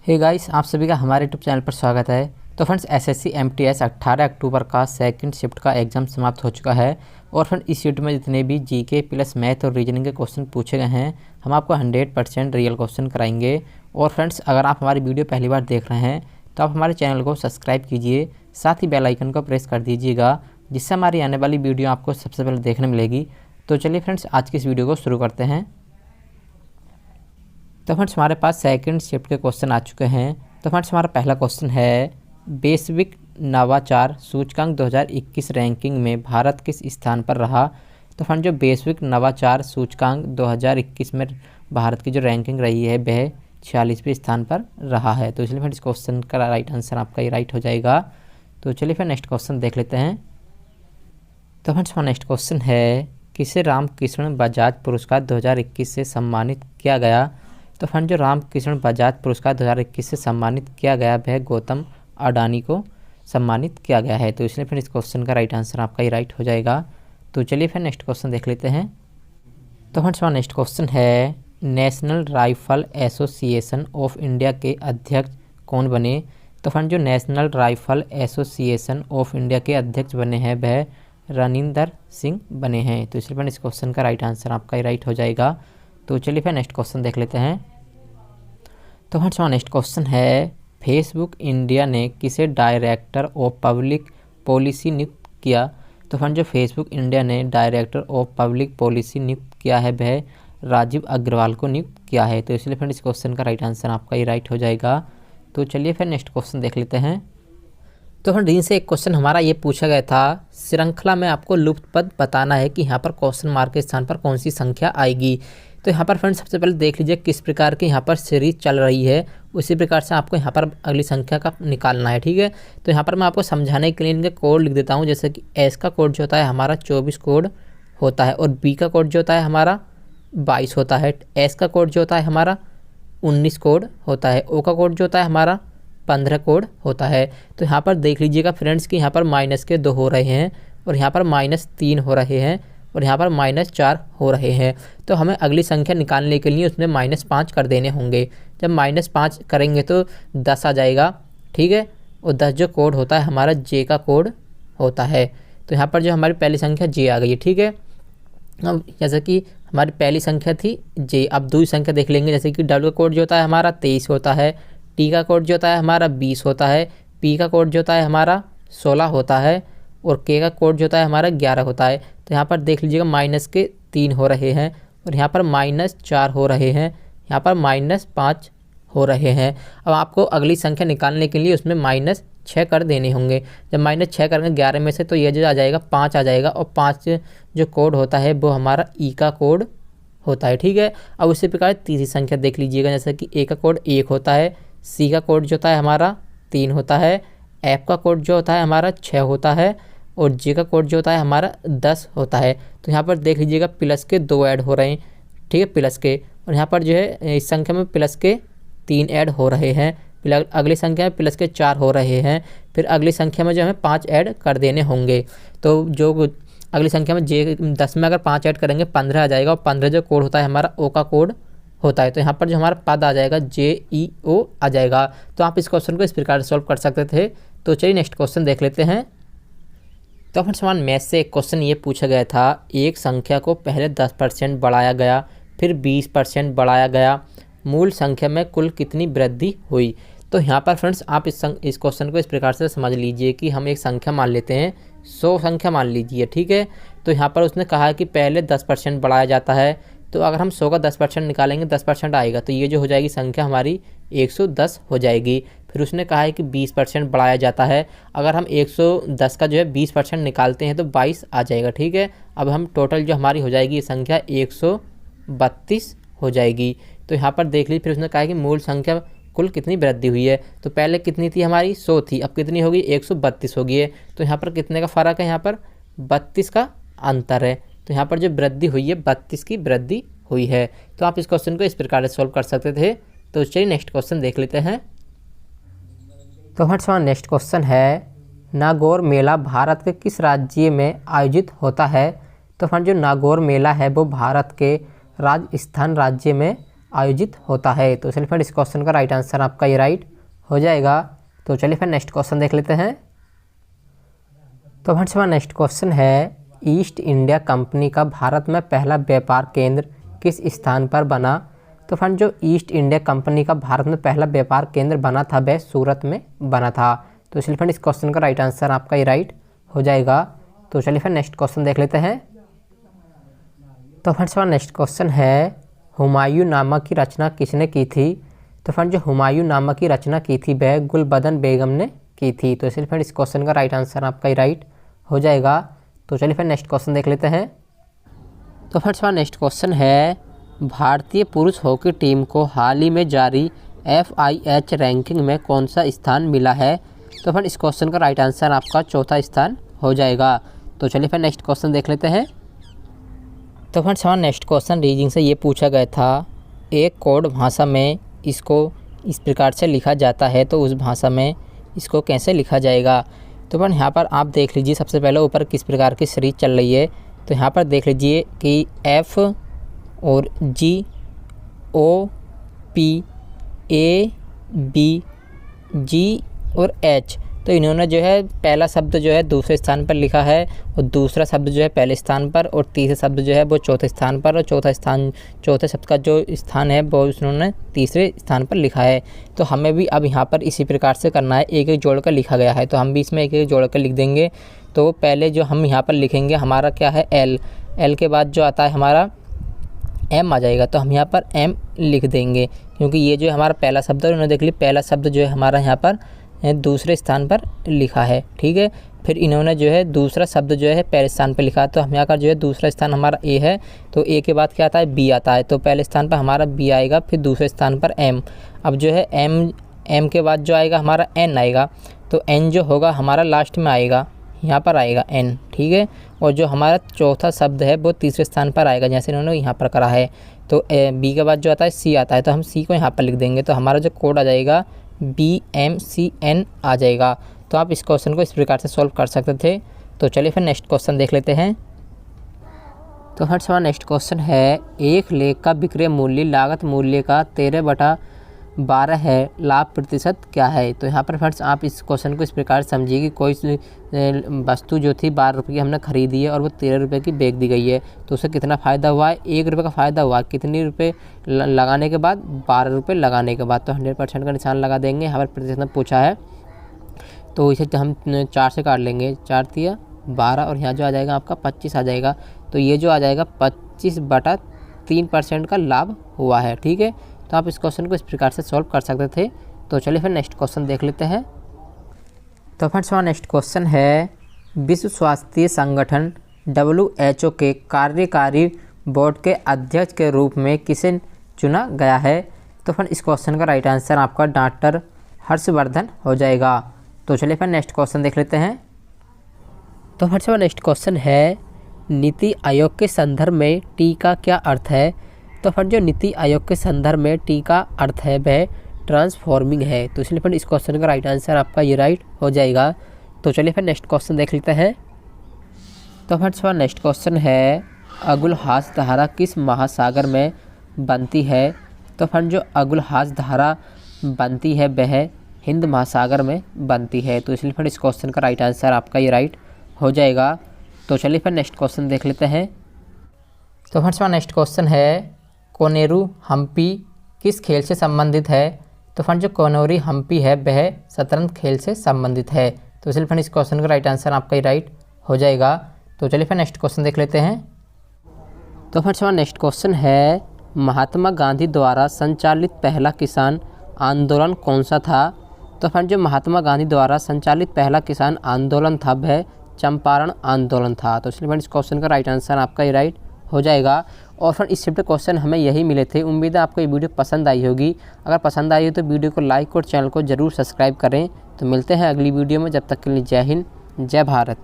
Hey guys, आप सभी का हमारे यूट्यूब चैनल पर स्वागत है। तो फ्रेंड्स, एसएससी एमटीएस 18 अक्टूबर का सेकंड शिफ्ट का एग्ज़ाम समाप्त हो चुका है। और फ्रेंड इस शिफ्ट में जितने भी जीके प्लस मैथ और रीजनिंग के क्वेश्चन पूछे गए हैं, हम आपको 100% रियल क्वेश्चन कराएंगे। और फ्रेंड्स, अगर आप हमारी वीडियो पहली बार देख रहे हैं तो आप हमारे चैनल को सब्सक्राइब कीजिए, साथ ही बेल आइकन को प्रेस कर दीजिएगा, जिससे हमारी आने वाली वीडियो आपको सबसे पहले देखने मिलेगी। तो चलिए फ्रेंड्स, आज की इस वीडियो को शुरू करते हैं। तो फ्रेंड्स, हमारे पास सेकंड शिफ्ट के क्वेश्चन आ चुके हैं। तो फ्रेंड्स, हमारा पहला क्वेश्चन है, वैश्विक नवाचार सूचकांक 2021 रैंकिंग में भारत किस स्थान पर रहा। तो फ्रेंड, जो वैश्विक नवाचार सूचकांक 2021 में भारत की जो रैंकिंग रही है वह 46वें स्थान पर रहा है। तो इसलिए फ्रेंड इस क्वेश्चन का राइट आंसर आपका ही राइट हो जाएगा। तो चलिए फिर नेक्स्ट क्वेश्चन देख लेते हैं। तो फ्रेंड्स, हमारा नेक्स्ट क्वेश्चन है, किसे रामकृष्ण बजाज पुरस्कार 2021 से सम्मानित किया गया। तो फ्रेंड, जो रामकृष्ण बजाज पुरस्कार 2021 से सम्मानित किया गया वह गौतम अडानी को सम्मानित किया गया है। तो इसलिए फिर इस क्वेश्चन का राइट आंसर आपका ही राइट हो जाएगा। तो चलिए फिर नेक्स्ट क्वेश्चन देख लेते हैं। तो फ्रेंड्स, हमारा नेक्स्ट क्वेश्चन है, national rifle association of India के अध्यक्ष कौन बने। तो फ्रेंड, जो national rifle association of India के अध्यक्ष बने हैं वह रणिंदर सिंह बने हैं। तो इसलिए फिर इस क्वेश्चन का राइट आंसर आपका ही राइट हो जाएगा। तो चलिए फिर नेक्स्ट क्वेश्चन देख लेते हैं। तो फ्रेंड्स, हमारा नेक्स्ट क्वेश्चन है, फेसबुक इंडिया ने किसे डायरेक्टर ऑफ पब्लिक पॉलिसी नियुक्त किया। तो फ्रेंड, जो फेसबुक इंडिया ने डायरेक्टर ऑफ पब्लिक पॉलिसी नियुक्त किया है वह राजीव अग्रवाल को नियुक्त किया है। तो इसलिए फ्रेंड इस क्वेश्चन का राइट आंसर आपका ही राइट हो जाएगा। तो चलिए फिर नेक्स्ट क्वेश्चन देख लेते हैं। तो फ्रेंड, इनसे एक क्वेश्चन हमारा ये पूछा गया था, श्रृंखला में आपको लुप्त पद बताना है कि यहाँ पर क्वेश्चन मार्क के स्थान पर कौन सी संख्या आएगी। तो यहाँ पर फ्रेंड सबसे पहले देख लीजिए किस प्रकार की यहाँ पर सीरीज चल रही है, उसी प्रकार से आपको यहाँ पर अगली संख्या का निकालना है। ठीक है, तो यहाँ पर मैं आपको समझाने के लिए इनके कोड लिख देता हूँ। जैसे कि एस का कोड जो होता है हमारा 24 कोड होता है, और बी का कोड जो होता है हमारा 22 होता है, एस का कोड जो होता है हमारा 19 कोड होता है, ओ का कोड जो होता है हमारा 15 कोड होता है। तो यहाँ पर देख लीजिएगा फ्रेंड्स कि यहाँ पर माइनस के 2 हो रहे हैं, और यहाँ पर -3 हो रहे हैं, और यहाँ पर -4 हो रहे हैं। तो हमें अगली संख्या निकालने के लिए उसमें -5 कर देने होंगे। जब -5 करेंगे तो 10 आ जाएगा। ठीक है, और 10 जो कोड होता है हमारा जे का कोड होता है। तो यहाँ पर जो हमारी पहली संख्या जे आ गई है। ठीक है, अब जैसे कि हमारी पहली संख्या थी जे, अब दूसरी संख्या देख लेंगे। जैसे कि डब्ल्यू का कोड जो होता है हमारा 23 होता है, टी का कोड जो होता है हमारा 20 होता है, पी का कोड जो होता है हमारा 16 होता है, और के का कोड जो होता है हमारा 11 होता है। तो यहाँ पर देख लीजिएगा -3 हो रहे हैं, और यहाँ पर -4 हो रहे हैं, यहाँ पर -5 हो रहे हैं। अब आपको अगली संख्या निकालने के लिए उसमें -6 कर देने होंगे। जब -6 करेंगे 11 में से तो ये जो आ जाएगा 5 आ जाएगा, और 5 जो कोड होता है वो हमारा ई का कोड होता है। ठीक है, अब उसी प्रकार तीसरी संख्या देख लीजिएगा। जैसे कि ए का कोड 1 होता है, सी का कोड जो होता है हमारा 3 होता है, एफ का कोड जो होता है हमारा 6 होता है, और जे का कोड जो होता है हमारा 10 होता है। तो यहाँ पर देख लीजिएगा प्लस के 2 ऐड हो रहे हैं। ठीक है, प्लस के, और यहाँ पर जो है इस संख्या में प्लस के 3 ऐड हो रहे हैं, अगली संख्या में प्लस के 4 हो रहे हैं, फिर अगली संख्या में जो हमें 5 ऐड कर देने होंगे। तो जो अगली संख्या में जे 10 में अगर 5 ऐड करेंगे 15 आ जाएगा, और 15 जो कोड होता है हमारा ओ का कोड होता है। तो यहाँ पर जो हमारा पद आ जाएगा JEO आ जाएगा। तो आप इस क्वेश्चन को इस प्रकार से सॉल्व कर सकते थे। तो चलिए नेक्स्ट क्वेश्चन देख लेते हैं। तो फ्रेंड्स, हमारे मैथ से एक क्वेश्चन ये पूछा गया था, एक संख्या को पहले 10% बढ़ाया गया, फिर 20% बढ़ाया गया, मूल संख्या में कुल कितनी वृद्धि हुई। तो यहाँ पर फ्रेंड्स आप इस क्वेश्चन को इस प्रकार से समझ लीजिए कि हम एक संख्या मान लेते हैं, 100 संख्या मान लीजिए। ठीक है, तो यहाँ पर उसने कहा है कि पहले 10% बढ़ाया जाता है। तो अगर हम 100 का 10% निकालेंगे 10% आएगा, तो ये जो हो जाएगी संख्या हमारी 110 हो जाएगी। फिर उसने कहा है कि 20% बढ़ाया जाता है, अगर हम 110 का जो है 20% निकालते हैं तो 22 आ जाएगा। ठीक है, अब हम टोटल जो हमारी हो जाएगी ये संख्या 132 हो जाएगी। तो यहाँ पर देख लीजिए, फिर उसने कहा है कि मूल संख्या कुल कितनी वृद्धि हुई है। तो पहले कितनी थी हमारी 100 थी, अब कितनी होगी 132 होगी है। तो यहाँ पर कितने का फ़र्क है, यहाँ पर 32 का अंतर है। तो यहाँ पर जो वृद्धि हुई है 32 की वृद्धि हुई है। तो आप इस क्वेश्चन को इस प्रकार से सॉल्व कर सकते थे। तो चलिए नेक्स्ट क्वेश्चन देख लेते हैं। तो हमारे नेक्स्ट क्वेश्चन है, नागौर मेला भारत के किस राज्य में आयोजित होता है। तो हमारा जो नागौर मेला है वो भारत के राजस्थान राज्य में आयोजित होता है। तो चलिए फ्रेंड इस क्वेश्चन का राइट आंसर आपका ये राइट हो जाएगा। तो चलिए फिर नेक्स्ट क्वेश्चन देख लेते हैं। तो फ्रेंड्स हमारा नेक्स्ट क्वेश्चन है, ईस्ट इंडिया कंपनी का भारत में पहला व्यापार केंद्र किस स्थान पर बना। तो फ्रेंड जो ईस्ट इंडिया कंपनी का भारत में पहला व्यापार केंद्र बना था वह सूरत में बना था। तो इसलिए फ्रेंड इस क्वेश्चन का राइट आंसर आपका ये राइट हो जाएगा। तो चलिए फिर नेक्स्ट क्वेश्चन देख लेते हैं। तो फ्रेंड्स हमारा नेक्स्ट क्वेश्चन है, हुमायूं नामा की रचना किसने की थी। तो फ्रेंड जो हुमायूं नामा की रचना की थी वह गुलबदन बेगम ने की थी। तो इसलिए फ्रेंड इस क्वेश्चन का राइट आंसर आपका ही राइट हो जाएगा। तो चलिए फिर नेक्स्ट क्वेश्चन देख लेते हैं। तो फ्रेंड्स हमारा नेक्स्ट क्वेश्चन है, भारतीय पुरुष हॉकी टीम को हाल ही में जारी FIH रैंकिंग में कौन सा स्थान मिला है। तो फ्रेंड इस क्वेश्चन का राइट आंसर आपका चौथा स्थान हो जाएगा। तो चलिए फिर नेक्स्ट क्वेश्चन देख लेते हैं। तो फ्रेंड्स हमारा नेक्स्ट क्वेश्चन रीजनिंग से ये पूछा गया था, एक कोड भाषा में इसको इस प्रकार से लिखा जाता है तो उस भाषा में इसको कैसे लिखा जाएगा। तो फ्रेंड यहाँ पर आप देख लीजिए, सबसे पहले ऊपर किस प्रकार की सीरीज चल रही है। तो यहाँ पर देख लीजिए कि F और G O P A B G और H, तो इन्होंने जो है पहला शब्द जो है दूसरे स्थान पर लिखा है और दूसरा शब्द जो है पहले स्थान पर और तीसरा शब्द जो है वो चौथे स्थान पर और चौथे शब्द का जो स्थान है वो उन्होंने तीसरे स्थान पर लिखा है। तो हमें भी अब यहाँ पर इसी प्रकार से करना है, एक एक जोड़ कर लिखा गया है तो हम भी इसमें एक एक जोड़ कर लिख देंगे। तो पहले जो हम यहाँ पर लिखेंगे हमारा क्या है L के बाद जो आता है हमारा M आ जाएगा। तो हम यहाँ पर M लिख देंगे क्योंकि ये जो हमारा पहला शब्द है उन्होंने देख ली पहला शब्द जो है हमारा यहाँ पर दूसरे स्थान पर लिखा है, ठीक है। फिर इन्होंने जो है दूसरा शब्द जो है पहले स्थान पर लिखा है। तो हम यहाँ का जो है दूसरा स्थान हमारा A है तो A के बाद क्या आता है B आता है। तो पहले स्थान पर हमारा B आएगा, फिर दूसरे स्थान पर M। अब जो है M के बाद जो आएगा हमारा N आएगा। तो N जो होगा हमारा लास्ट में आएगा, यहाँ पर आएगा N, ठीक है। और जो हमारा चौथा शब्द है वो तीसरे स्थान पर आएगा जैसे इन्होंने यहाँ पर करा है। तो B के बाद जो आता है C आता है तो हम C को यहाँ पर लिख देंगे। तो हमारा जो कोड आ जाएगा BMCN आ जाएगा। तो आप इस क्वेश्चन को इस प्रकार से सॉल्व कर सकते थे। तो चलिए फिर नेक्स्ट क्वेश्चन देख लेते हैं। तो फ्रेंड्स हमारा नेक्स्ट क्वेश्चन है, एक लेख का विक्रय मूल्य लागत मूल्य का 13/12 है, लाभ प्रतिशत क्या है। तो यहाँ पर फ्रेंड्स आप इस क्वेश्चन को इस प्रकार समझिए कि कोई वस्तु जो थी 12 रुपये की हमने खरीदी है और वो 13 रुपये की बेच दी गई है तो उसे कितना फ़ायदा हुआ है, 1 रुपये का फ़ायदा हुआ। कितने रुपये लगाने के बाद, 12 रुपये लगाने के बाद। तो 100% का निशान लगा देंगे। यहाँ पर प्रतिशत में पूछा है तो इसे हम 4 से काट लेंगे, 4 तिया 12 और यहाँ जो आ जाएगा आपका 25 आ जाएगा। तो ये जो आ जाएगा 25/3% का लाभ हुआ है, ठीक है। तो आप इस क्वेश्चन को इस प्रकार से सॉल्व कर सकते थे। तो चलिए फिर नेक्स्ट क्वेश्चन देख लेते हैं। तो फ्रेंड्स हमारा नेक्स्ट क्वेश्चन है, विश्व स्वास्थ्य संगठन WHO के कार्यकारी बोर्ड के अध्यक्ष के रूप में किसे चुना गया है। तो फ्रेंड इस क्वेश्चन का राइट आंसर आपका डॉक्टर हर्षवर्धन हो जाएगा। तो चलिए फिर नेक्स्ट क्वेश्चन देख लेते हैं। तो फ्रेंड्स हमारा नेक्स्ट क्वेश्चन है, नीति आयोग के संदर्भ में टी का क्या अर्थ है। तो फ्रेंड जो नीति आयोग के संदर्भ में टी का अर्थ है वह ट्रांसफॉर्मिंग है। तो इसलिए फ्रेंड इस क्वेश्चन का राइट आंसर आपका ये राइट हो जाएगा। तो चलिए फिर नेक्स्ट क्वेश्चन देख लेते हैं। तो फ्रेंड्स हमारा नेक्स्ट क्वेश्चन है, अगुलहास धारा किस महासागर में बनती है। तो फ्रेंड जो अगुलहास धारा बनती है वह हिंद महासागर में बनती है। तो इसलिए फ्रेंड इस क्वेश्चन का राइट आंसर आपका ये राइट हो जाएगा। तो चलिए फिर नेक्स्ट क्वेश्चन देख लेते हैं। तो फ्रेंड्स हमारा नेक्स्ट क्वेश्चन है, कोनेरू हम्पी किस खेल से संबंधित है। तो फ्रेंड जो कोनेरू हम्पी है वह शतरंज खेल से संबंधित है। तो इसलिए फ्रेंड इस क्वेश्चन का राइट आंसर आपका ही राइट हो जाएगा। तो चलिए फिर नेक्स्ट क्वेश्चन देख लेते हैं। तो फ्रेंड्स हमारा नेक्स्ट क्वेश्चन है, महात्मा गांधी द्वारा संचालित पहला किसान आंदोलन कौन सा था। तो फ्रेंड जो महात्मा गांधी द्वारा संचालित पहला किसान आंदोलन था वह चंपारण आंदोलन था। तो इसलिए फ्रेंड इस क्वेश्चन का राइट आंसर आपका ही राइट हो जाएगा। और फ्रेंड इस चैप्टर क्वेश्चन हमें यही मिले थे। उम्मीद है आपको ये वीडियो पसंद आई होगी। अगर पसंद आई हो तो वीडियो को लाइक और चैनल को ज़रूर सब्सक्राइब करें। तो मिलते हैं अगली वीडियो में, जब तक के लिए जय हिंद, जय भारत।